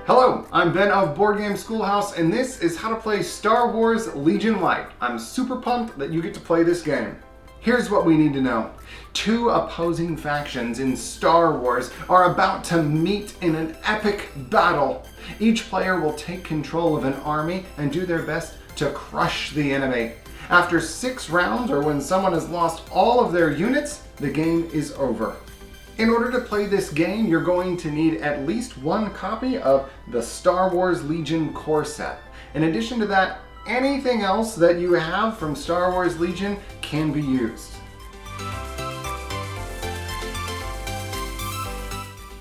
Hello, I'm Ben of Board Game Schoolhouse, and this is how to play Star Wars Legion Lite. I'm super pumped that you get to play this game. Here's what we need to know. Two opposing factions in Star Wars are about to meet in an epic battle. Each player will take control of an army and do their best to crush the enemy. After 6 rounds, or when someone has lost all of their units, the game is over. In order to play this game, you're going to need at least one copy of the Star Wars Legion core set. In addition to that, anything else that you have from Star Wars Legion can be used.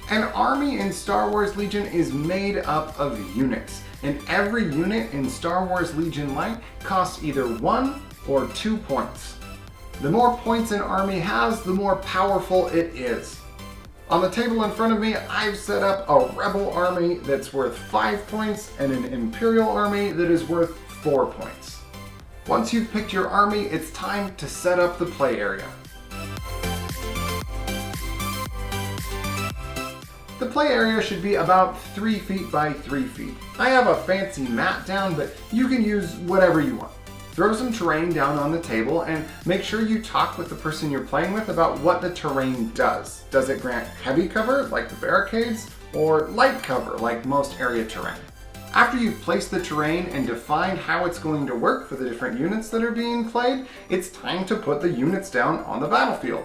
An army in Star Wars Legion is made up of units, and every unit in Star Wars Legion Lite costs either 1 or 2 points. The more points an army has, the more powerful it is. On the table in front of me, I've set up a Rebel army that's worth 5 points and an Imperial army that is worth 4 points. Once you've picked your army, it's time to set up the play area. The play area should be about 3 feet by 3 feet. I have a fancy mat down, but you can use whatever you want. Throw some terrain down on the table and make sure you talk with the person you're playing with about what the terrain does. Does it grant heavy cover, like the barricades, or light cover, like most area terrain? After you've placed the terrain and defined how it's going to work for the different units that are being played, it's time to put the units down on the battlefield.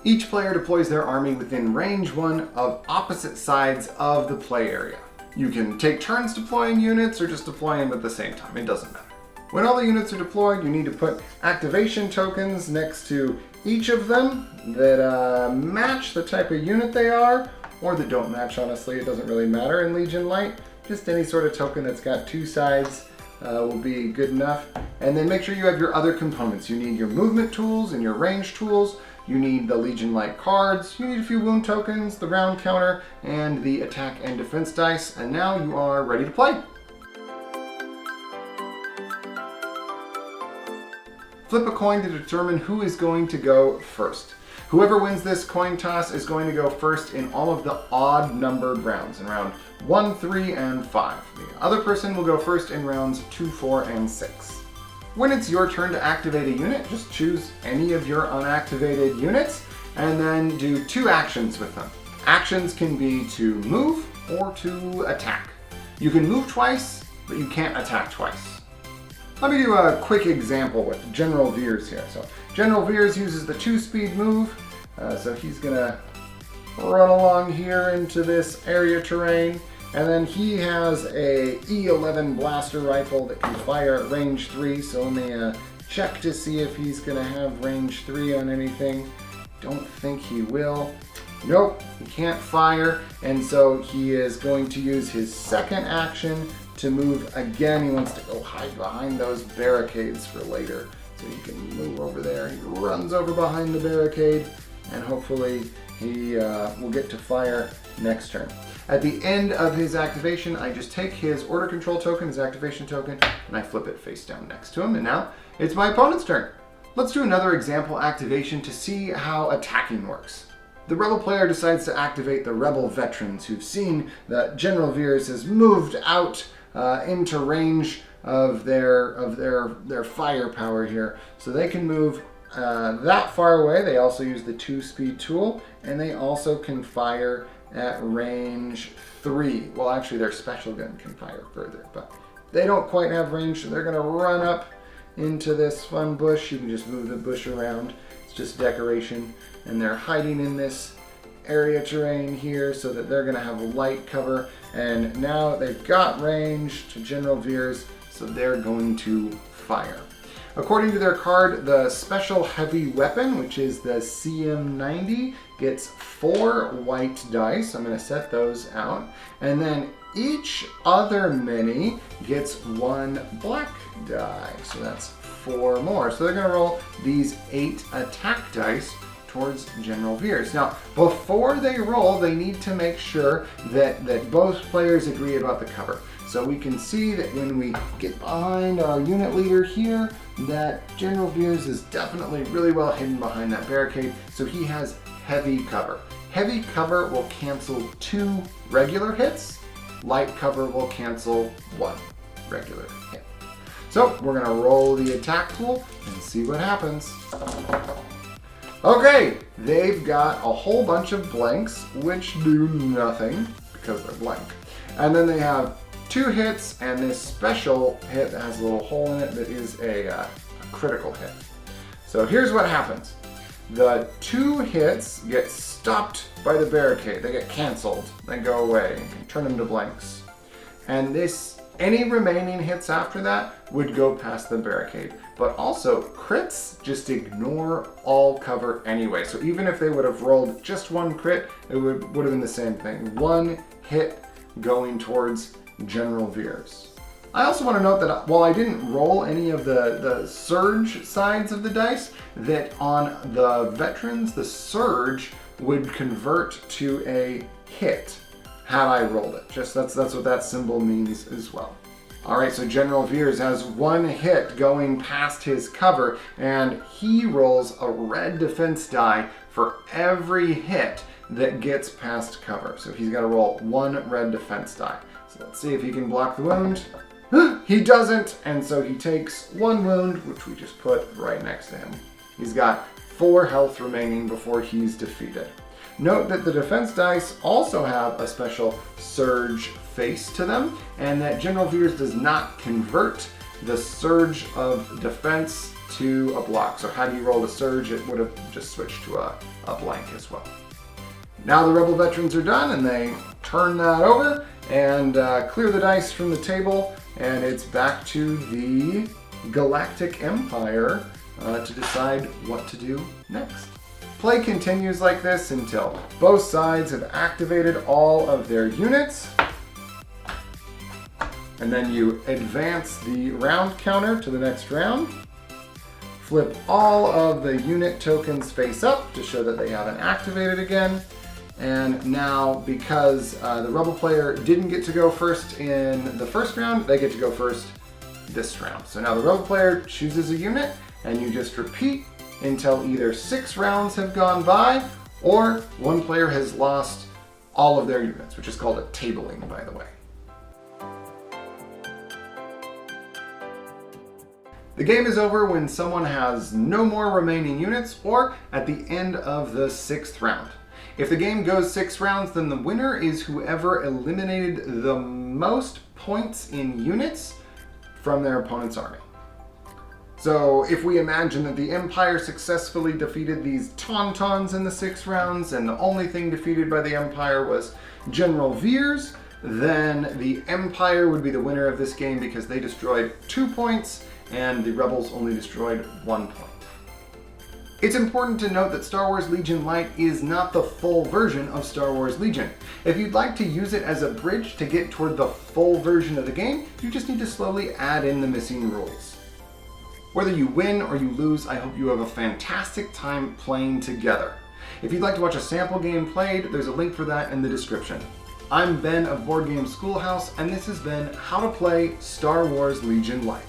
Each player deploys their army within range 1 of opposite sides of the play area. You can take turns deploying units or just deploy them at the same time, it doesn't matter. When all the units are deployed, you need to put activation tokens next to each of them that match the type of unit they are, or that don't match, honestly, it doesn't really matter in Legion Lite. Just any sort of token that's got 2 sides will be good enough. And then make sure you have your other components. You need your movement tools and your range tools. You need the Legion Lite cards. You need a few wound tokens, the round counter, and the attack and defense dice. And now you are ready to play. Flip a coin to determine who is going to go first. Whoever wins this coin toss is going to go first in all of the odd numbered rounds, in round 1, 3, and 5. The other person will go first in rounds 2, 4, and 6. When it's your turn to activate a unit, just choose any of your unactivated units and then do 2 actions with them. Actions can be to move or to attack. You can move twice, but you can't attack twice. Let me do a quick example with General Veers here. So General Veers uses the 2-speed move, so he's gonna run along here into this area terrain, and then he has a E11 blaster rifle that can fire at range 3, so let me check to see if he's gonna have range 3 on anything. Don't think he will. Nope, he can't fire, and so he is going to use his second action to move again. He wants to go hide behind those barricades for later. So he can move over there. He runs over behind the barricade, and hopefully he will get to fire next turn. At the end of his activation, I just take his order control token, his activation token, and I flip it face down next to him. And now it's my opponent's turn. Let's do another example activation to see how attacking works. The Rebel player decides to activate the Rebel veterans who've seen that General Veers has moved out into range of their firepower here. So they can move that far away. They also use the 2-speed tool, and they also can fire at range 3. Well, actually their special gun can fire further, but they don't quite have range, so they're gonna run up into this fun bush. You can just move the bush around. It's just decoration, and they're hiding in this area terrain here so that they're gonna have light cover, and now they've got range to General Veers, so they're going to fire. According to their card, the special heavy weapon, which is the CM90, gets 4 white dice. I'm gonna set those out, and then each other mini gets 1 black die, so that's 4 more. So they're gonna roll these 8 attack dice towards General Veers. Now, before they roll, they need to make sure that both players agree about the cover. So we can see that when we get behind our unit leader here, that General Veers is definitely really well hidden behind that barricade, so he has heavy cover. Heavy cover will cancel 2 regular hits, light cover will cancel 1 regular hit. So we're gonna roll the attack tool and see what happens. Okay, they've got a whole bunch of blanks, which do nothing because they're blank. And then they have 2 hits and this special hit that has a little hole in it that is a critical hit. So here's what happens. The 2 hits get stopped by the barricade. They get canceled, they go away, and turn them to blanks. And any remaining hits after that would go past the barricade. But also, crits just ignore all cover anyway. So even if they would have rolled just 1 crit, it would have been the same thing. 1 hit going towards General Veers. I also want to note that while I didn't roll any of the surge sides of the dice, that on the veterans, the surge would convert to a hit had I rolled it. Just that's what that symbol means as well. All right, so General Veers has 1 hit going past his cover, and he rolls a red defense die for every hit that gets past cover. So he's got to roll 1 red defense die. So let's see if he can block the wound. He doesn't, and so he takes 1 wound, which we just put right next to him. He's got 4 health remaining before he's defeated. Note that the defense dice also have a special surge face to them, and that General Veers does not convert the surge of defense to a block. So had he rolled a surge, it would have just switched to a blank as well. Now the Rebel veterans are done, and they turn that over and clear the dice from the table, and it's back to the Galactic Empire to decide what to do next. Play continues like this until both sides have activated all of their units. And then you advance the round counter to the next round. Flip all of the unit tokens face up to show that they haven't activated again. And now, because the Rebel player didn't get to go first in the first round, they get to go first this round. So now the Rebel player chooses a unit, and you just repeat until either 6 rounds have gone by, or one player has lost all of their units, which is called a tabling, by the way. The game is over when someone has no more remaining units, or at the end of the 6th round. If the game goes 6 rounds, then the winner is whoever eliminated the most points in units from their opponent's army. So if we imagine that the Empire successfully defeated these Tauntauns in the 6 rounds, and the only thing defeated by the Empire was General Veers, then the Empire would be the winner of this game because they destroyed 2 points, and the Rebels only destroyed 1 point. It's important to note that Star Wars Legion Lite is not the full version of Star Wars Legion. If you'd like to use it as a bridge to get toward the full version of the game, you just need to slowly add in the missing rules. Whether you win or you lose, I hope you have a fantastic time playing together. If you'd like to watch a sample game played, there's a link for that in the description. I'm Ben of Board Game Schoolhouse, and this has been How to Play Star Wars Legion Lite.